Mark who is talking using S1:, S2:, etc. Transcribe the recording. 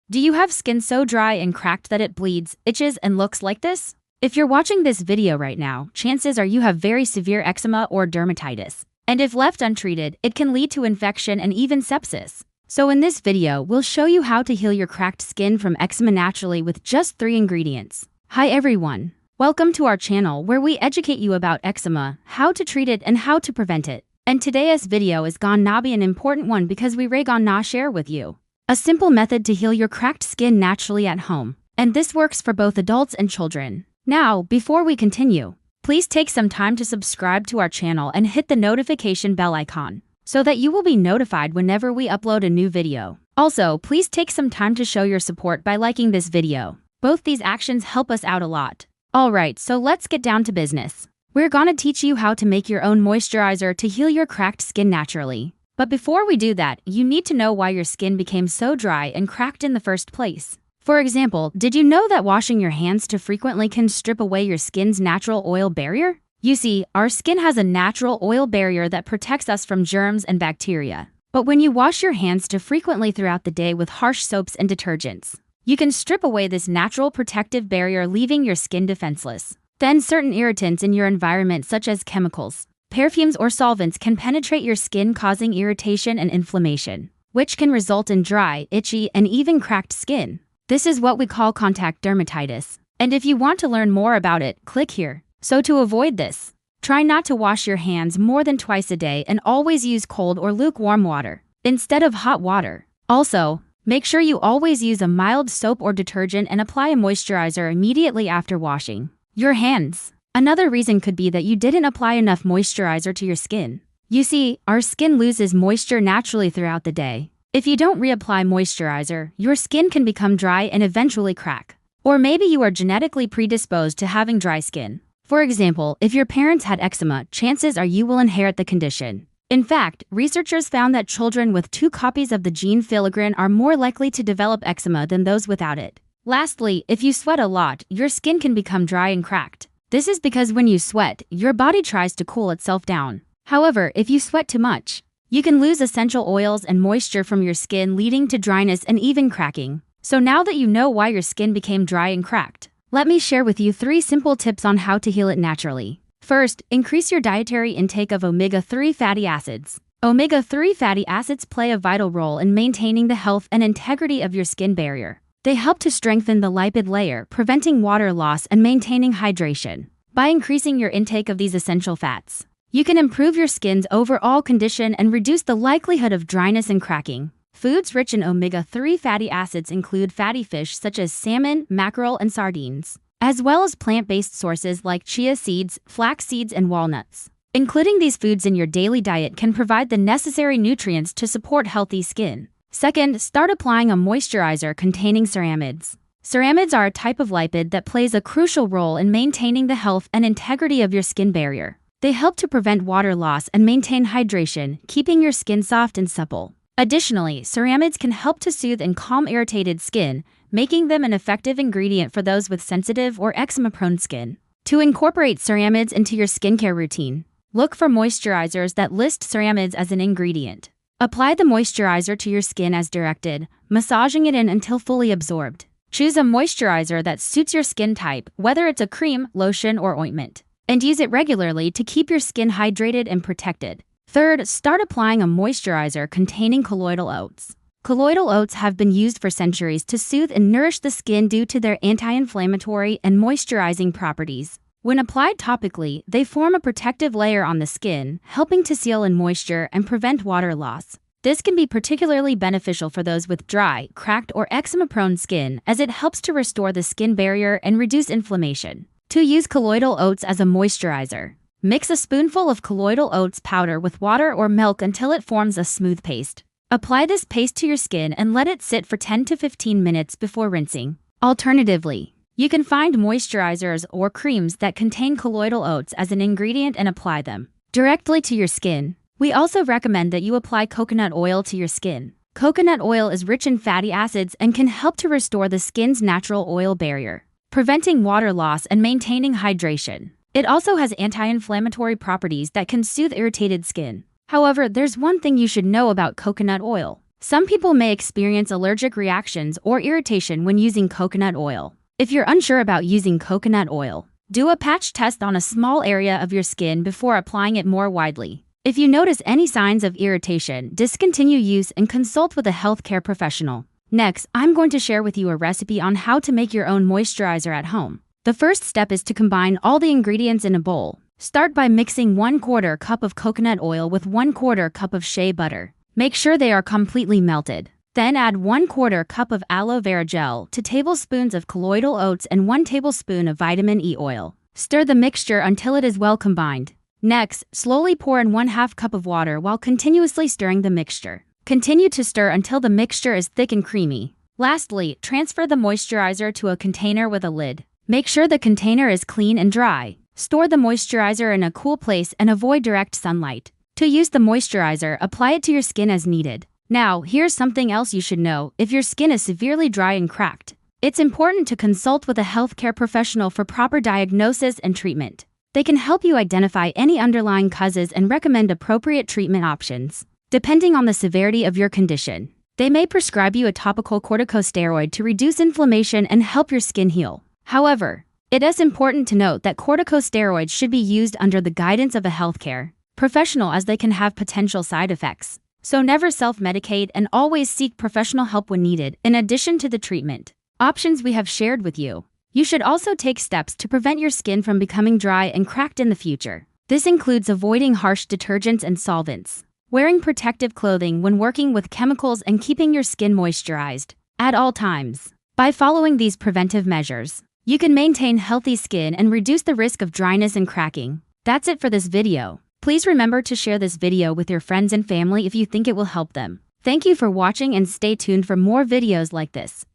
S1: Do you have skin so dry and cracked that it bleeds, itches, and looks like this? If you're watching this video right now, chances are you have very severe eczema or dermatitis. And if left untreated, it can lead to infection and even sepsis. So in this video, we'll show you how to heal your cracked skin from eczema naturally with just 3 ingredients. Hi everyone. Welcome to our channel where we educate you about eczema, how to treat it and how to prevent it. And today's video is gonna be an important one because we gonna share with you a simple method to heal your cracked skin naturally at home. And this works for both adults and children. Now, before we continue, please take some time to subscribe to our channel and hit the notification bell icon so that you will be notified whenever we upload a new video. Also, please take some time to show your support by liking this video. Both these actions help us out a lot. Alright, so let's get down to business. We're gonna teach you how to make your own moisturizer to heal your cracked skin naturally. But before we do that, you need to know why your skin became so dry and cracked in the first place. For example, did you know that washing your hands too frequently can strip away your skin's natural oil barrier? You see, our skin has a natural oil barrier that protects us from germs and bacteria. But when you wash your hands too frequently throughout the day with harsh soaps and detergents, you can strip away this natural protective barrier, leaving your skin defenseless. Then certain irritants in your environment such as chemicals, perfumes or solvents can penetrate your skin, causing irritation and inflammation, which can result in dry, itchy, and even cracked skin. This is what we call contact dermatitis. And if you want to learn more about it, click here. So to avoid this, try not to wash your hands more than twice a day and always use cold or lukewarm water instead of hot water. Also, make sure you always use a mild soap or detergent and apply a moisturizer immediately after washing your hands. Another reason could be that you didn't apply enough moisturizer to your skin. You see, our skin loses moisture naturally throughout the day. If you don't reapply moisturizer, your skin can become dry and eventually crack. Or maybe you are genetically predisposed to having dry skin. For example, if your parents had eczema, chances are you will inherit the condition. In fact, researchers found that children with 2 copies of the gene filaggrin are more likely to develop eczema than those without it. Lastly, if you sweat a lot, your skin can become dry and cracked. This is because when you sweat, your body tries to cool itself down. However, if you sweat too much, you can lose essential oils and moisture from your skin, leading to dryness and even cracking. So now that you know why your skin became dry and cracked, let me share with you 3 simple tips on how to heal it naturally. First, increase your dietary intake of omega-3 fatty acids. Omega-3 fatty acids play a vital role in maintaining the health and integrity of your skin barrier. They help to strengthen the lipid layer, preventing water loss and maintaining hydration. By increasing your intake of these essential fats, you can improve your skin's overall condition and reduce the likelihood of dryness and cracking. Foods rich in omega-3 fatty acids include fatty fish such as salmon, mackerel, and sardines, as well as plant-based sources like chia seeds, flax seeds, and walnuts. Including these foods in your daily diet can provide the necessary nutrients to support healthy skin. Second, start applying a moisturizer containing ceramides. Ceramides are a type of lipid that plays a crucial role in maintaining the health and integrity of your skin barrier. They help to prevent water loss and maintain hydration, keeping your skin soft and supple. Additionally, ceramides can help to soothe and calm irritated skin, making them an effective ingredient for those with sensitive or eczema-prone skin. To incorporate ceramides into your skincare routine, look for moisturizers that list ceramides as an ingredient. Apply the moisturizer to your skin as directed, massaging it in until fully absorbed. Choose a moisturizer that suits your skin type, whether it's a cream, lotion, or ointment, and use it regularly to keep your skin hydrated and protected. Third, start applying a moisturizer containing colloidal oats. Colloidal oats have been used for centuries to soothe and nourish the skin due to their anti-inflammatory and moisturizing properties. When applied topically, they form a protective layer on the skin, helping to seal in moisture and prevent water loss. This can be particularly beneficial for those with dry, cracked, or eczema-prone skin, as it helps to restore the skin barrier and reduce inflammation. To use colloidal oats as a moisturizer, mix a spoonful of colloidal oats powder with water or milk until it forms a smooth paste. Apply this paste to your skin and let it sit for 10 to 15 minutes before rinsing. Alternatively, you can find moisturizers or creams that contain colloidal oats as an ingredient and apply them directly to your skin. We also recommend that you apply coconut oil to your skin. Coconut oil is rich in fatty acids and can help to restore the skin's natural oil barrier, preventing water loss and maintaining hydration. It also has anti-inflammatory properties that can soothe irritated skin. However, there's one thing you should know about coconut oil. Some people may experience allergic reactions or irritation when using coconut oil. If you're unsure about using coconut oil, do a patch test on a small area of your skin before applying it more widely. If you notice any signs of irritation, discontinue use and consult with a healthcare professional. Next, I'm going to share with you a recipe on how to make your own moisturizer at home. The first step is to combine all the ingredients in a bowl. Start by mixing 1/4 cup of coconut oil with 1/4 cup of shea butter. Make sure they are completely melted. Then add 1/4 cup of aloe vera gel, 2 tablespoons of colloidal oats, and 1 tablespoon of vitamin E oil. Stir the mixture until it is well combined. Next, slowly pour in 1/2 cup of water while continuously stirring the mixture. Continue to stir until the mixture is thick and creamy. Lastly, transfer the moisturizer to a container with a lid. Make sure the container is clean and dry. Store the moisturizer in a cool place and avoid direct sunlight. To use the moisturizer, apply it to your skin as needed. Now, here's something else you should know. If your skin is severely dry and cracked, it's important to consult with a healthcare professional for proper diagnosis and treatment. They can help you identify any underlying causes and recommend appropriate treatment options. Depending on the severity of your condition, they may prescribe you a topical corticosteroid to reduce inflammation and help your skin heal. However, it is important to note that corticosteroids should be used under the guidance of a healthcare professional, as they can have potential side effects. So never self-medicate and always seek professional help when needed. In addition to the treatment options we have shared with you, you should also take steps to prevent your skin from becoming dry and cracked in the future. This includes avoiding harsh detergents and solvents, wearing protective clothing when working with chemicals, and keeping your skin moisturized at all times. By following these preventive measures, you can maintain healthy skin and reduce the risk of dryness and cracking. That's it for this video. Please remember to share this video with your friends and family if you think it will help them. Thank you for watching and stay tuned for more videos like this.